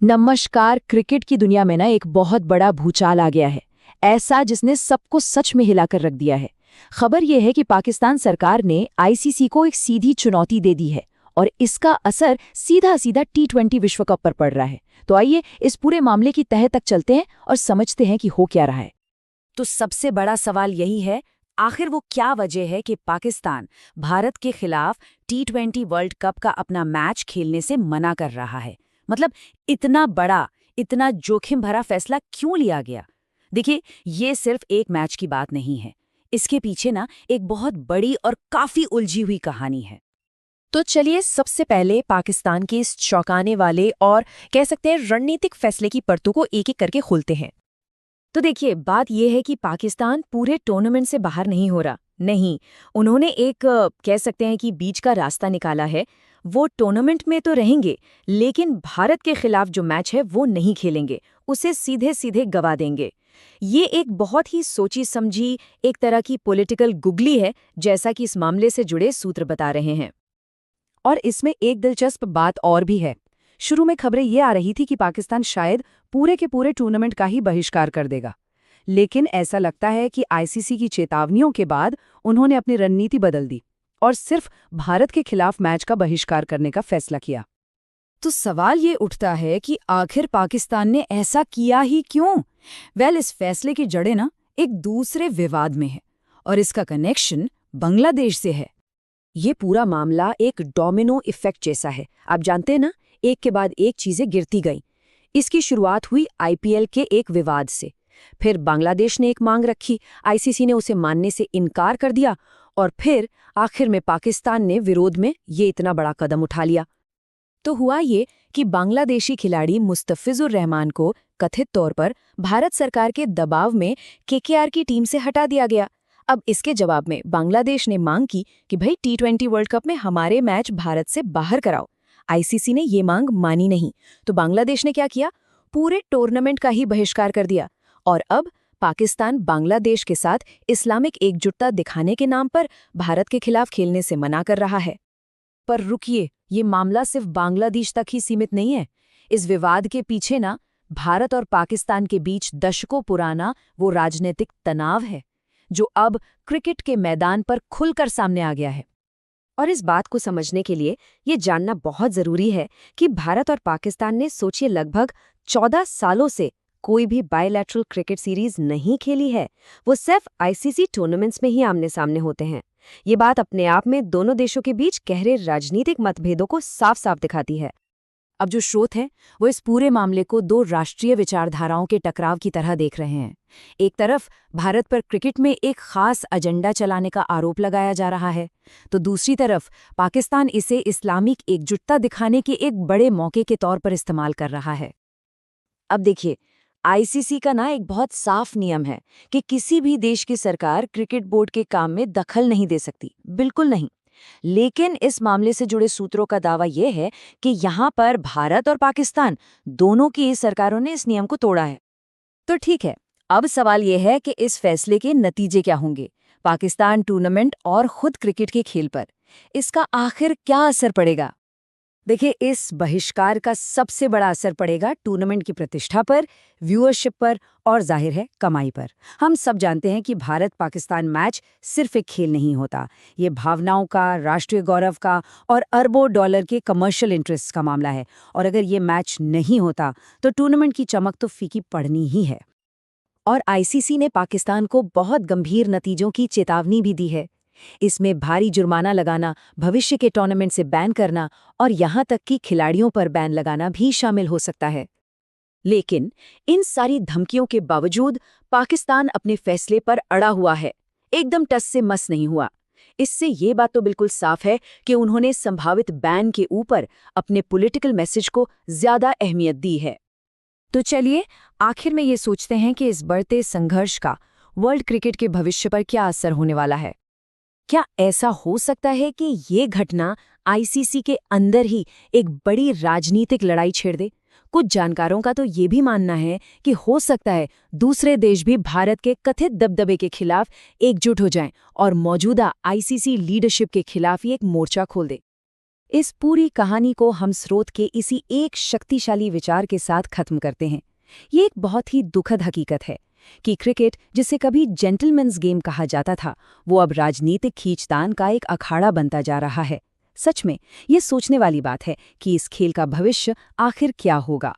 नमस्कार। क्रिकेट की दुनिया में ना एक बहुत बड़ा भूचाल आ गया है। ऐसा जिसने सबको सच में हिलाकर रख दिया है। खबर यह है कि पाकिस्तान सरकार ने आईसीसी को एक सीधी चुनौती दे दी है और इसका असर सीधा सीधा टी20 विश्व कप पर पड़ रहा है। तो आइए इस पूरे मामले की तह तक चलते हैं और समझते हैं कि हो क्या रहा है। तो सबसे बड़ा सवाल यही है, आखिर वो क्या वजह है कि पाकिस्तान भारत के खिलाफ टी20 वर्ल्ड कप का अपना मैच खेलने से मना कर रहा है। मतलब इतना बड़ा, इतना जोखिम भरा फैसला क्यों लिया गया? देखिए, ये सिर्फ एक मैच की बात नहीं है। इसके पीछे ना एक बहुत बड़ी और काफी उलझी हुई कहानी है। तो चलिए सबसे पहले पाकिस्तान के इस चौंकाने वाले और कह सकते हैं रणनीतिक फैसले की परतों को एक एक करके खोलते हैं। तो देखिए, बात यह है कि पाकिस्तान पूरे टूर्नामेंट से बाहर नहीं हो रहा। नहीं, उन्होंने एक कह सकते हैं कि बीच का रास्ता निकाला है। वो टूर्नामेंट में तो रहेंगे, लेकिन भारत के खिलाफ जो मैच है वो नहीं खेलेंगे, उसे सीधे सीधे गवा देंगे। ये एक बहुत ही सोची समझी, एक तरह की पॉलिटिकल गुगली है, जैसा कि इस मामले से जुड़े सूत्र बता रहे हैं। और इसमें एक दिलचस्प बात और भी है। शुरू में खबरें ये आ रही थी कि पाकिस्तान शायद पूरे के पूरे टूर्नामेंट का ही बहिष्कार कर देगा, लेकिन ऐसा लगता है कि आईसीसी की चेतावनियों के बाद उन्होंने अपनी रणनीति बदल दी और सिर्फ भारत के खिलाफ मैच का बहिष्कार करने का फैसला किया। तो सवाल ये उठता है कि आखिर पाकिस्तान ने ऐसा किया ही क्यों? इस फैसले की जड़ें ना एक दूसरे विवाद में है और इसका कनेक्शन बांग्लादेश से है। ये पूरा मामला एक डोमिनो इफेक्ट जैसा है। आप जानते हैं ना, एक के बाद एक चीजें गिरती गईं। इसकी शुरुआत हुई आईपीएल के एक विवाद से। फिर बांग्लादेश ने एक मांग रखी, आईसीसी ने उसे मानने से इनकार कर दिया और फिर आखिर में पाकिस्तान ने विरोध में ये इतना बड़ा कदम उठा लिया। तो हुआ ये कि बांग्लादेशी खिलाड़ी मुस्तफिजुर रहमान को कथित तौर पर भारत सरकार के दबाव में केकेआर की टीम से हटा दिया गया। अब इसके जवाब में बांग्लादेश ने मांग की कि भाई टी20 वर्ल्ड कप में हमारे मैच भारत से बाहर कराओ। आईसीसी ने ये मांग मानी नहीं, तो बांग्लादेश ने क्या किया? पूरे टूर्नामेंट का ही बहिष्कार कर दिया। और अब पाकिस्तान बांग्लादेश के साथ इस्लामिक एकजुटता दिखाने के नाम पर भारत के खिलाफ खेलने से मना कर रहा है। पर रुकिए, ये मामला सिर्फ बांग्लादेश तक ही सीमित नहीं है। इस विवाद के पीछे ना भारत और पाकिस्तान के बीच दशकों पुराना वो राजनीतिक तनाव है, जो अब क्रिकेट के मैदान पर खुलकर सामने आ गया है। और इस बात को समझने के लिए ये जानना बहुत जरूरी है कि भारत और पाकिस्तान ने सोचिए लगभग 14 सालों से कोई भी बायलैटरल क्रिकेट सीरीज नहीं खेली है। वो सिर्फ आईसीसी टूर्नामेंट्स में ही आमने सामने होते हैं। ये बात अपने आप में दोनों देशों के बीच गहरे राजनीतिक मतभेदों को साफ साफ दिखाती है। अब जो स्रोत हैं वो इस पूरे मामले को दो राष्ट्रीय विचारधाराओं के टकराव की तरह देख रहे हैं। एक तरफ भारत पर क्रिकेट में एक खास एजेंडा चलाने का आरोप लगाया जा रहा है, तो दूसरी तरफ पाकिस्तान इसे इस्लामिक एकजुटता दिखाने के एक बड़े मौके के तौर पर इस्तेमाल कर रहा है। अब देखिए, आईसीसी का ना एक बहुत साफ नियम है कि किसी भी देश की सरकार क्रिकेट बोर्ड के काम में दखल नहीं दे सकती, बिल्कुल नहीं। लेकिन इस मामले से जुड़े सूत्रों का दावा यह है कि यहाँ पर भारत और पाकिस्तान दोनों की सरकारों ने इस नियम को तोड़ा है। तो ठीक है, अब सवाल यह है कि इस फैसले के नतीजे क्या होंगे पाकिस्तान टूर्नामेंट और खुद क्रिकेट के खेल पर। इसका आखिर क्या असर पड़ेगा? देखिए, इस बहिष्कार का सबसे बड़ा असर पड़ेगा टूर्नामेंट की प्रतिष्ठा पर, व्यूअरशिप पर और जाहिर है कमाई पर। हम सब जानते हैं कि भारत पाकिस्तान मैच सिर्फ एक खेल नहीं होता। ये भावनाओं का, राष्ट्रीय गौरव का और अरबों डॉलर के कमर्शियल इंटरेस्ट का मामला है। और अगर ये मैच नहीं होता तो टूर्नामेंट की चमक तो फीकी पड़नी ही है। और आईसीसी ने पाकिस्तान को बहुत गंभीर नतीजों की चेतावनी भी दी है। इसमें भारी जुर्माना लगाना, भविष्य के टूर्नामेंट से बैन करना और यहाँ तक कि खिलाड़ियों पर बैन लगाना भी शामिल हो सकता है। लेकिन इन सारी धमकियों के बावजूद पाकिस्तान अपने फैसले पर अड़ा हुआ है, एकदम टस से मस नहीं हुआ। इससे ये बात तो बिल्कुल साफ है कि उन्होंने संभावित बैन के ऊपर अपने पॉलिटिकल मैसेज को ज्यादा अहमियत दी है। तो चलिए आखिर में ये सोचते हैं कि इस बढ़ते संघर्ष का वर्ल्ड क्रिकेट के भविष्य पर क्या असर होने वाला है। क्या ऐसा हो सकता है कि ये घटना आईसीसी के अंदर ही एक बड़ी राजनीतिक लड़ाई छेड़ दे? कुछ जानकारों का तो ये भी मानना है कि हो सकता है दूसरे देश भी भारत के कथित दबदबे के खिलाफ एकजुट हो जाएं और मौजूदा आईसीसी लीडरशिप के खिलाफ ही एक मोर्चा खोल दे। इस पूरी कहानी को हम स्रोत के इसी एक शक्तिशाली विचार के साथ खत्म करते हैं। ये एक बहुत ही दुखद हकीकत है कि क्रिकेट, जिसे कभी जेंटलमैन्स गेम कहा जाता था, वो अब राजनीतिक खींचतान का एक अखाड़ा बनता जा रहा है। सच में ये सोचने वाली बात है कि इस खेल का भविष्य आखिर क्या होगा।